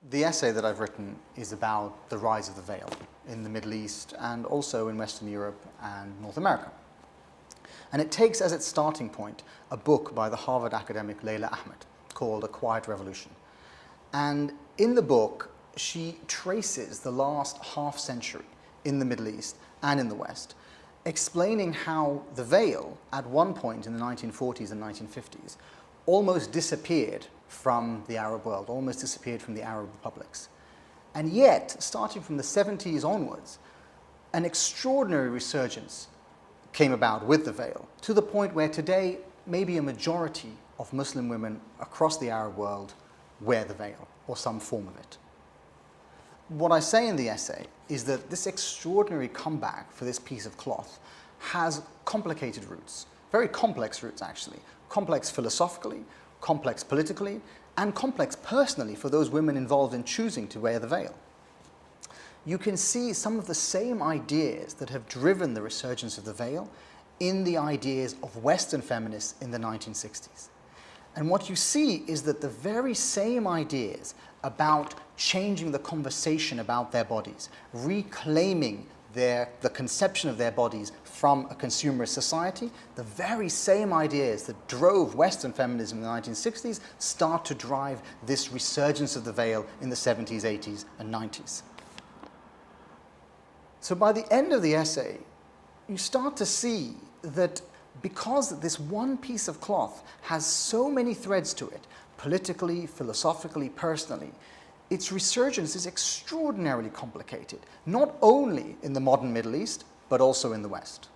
The essay that I've written is about the rise of the veil in the Middle East and also in Western Europe and North America. And it takes as its starting point a book by the Harvard academic Layla Ahmed called A Quiet Revolution. And in the book, she traces the last half century in the Middle East and in the West, explaining how the veil at one point in the 1940s and 1950s almost disappeared from the Arab world, almost disappeared from the Arab republics. And yet, starting from the 70s onwards, an extraordinary resurgence came about with the veil, to the point where today maybe a majority of Muslim women across the Arab world wear the veil, or some form of it. What I say in the essay is that this extraordinary comeback for this piece of cloth has complicated roots, very complex roots actually, complex philosophically, complex politically, and complex personally for those women involved in choosing to wear the veil. You can see some of the same ideas that have driven the resurgence of the veil in the ideas of Western feminists in the 1960s. And what you see is that the very same ideas about changing the conversation about their bodies, reclaiming the conception of their bodies from a consumerist society, the very same ideas that drove Western feminism in the 1960s start to drive this resurgence of the veil in the 70s, 80s, and 90s. So by the end of the essay, you start to see that because this one piece of cloth has so many threads to it, politically, philosophically, personally, its resurgence is extraordinarily complicated, not only in the modern Middle East, but also in the West.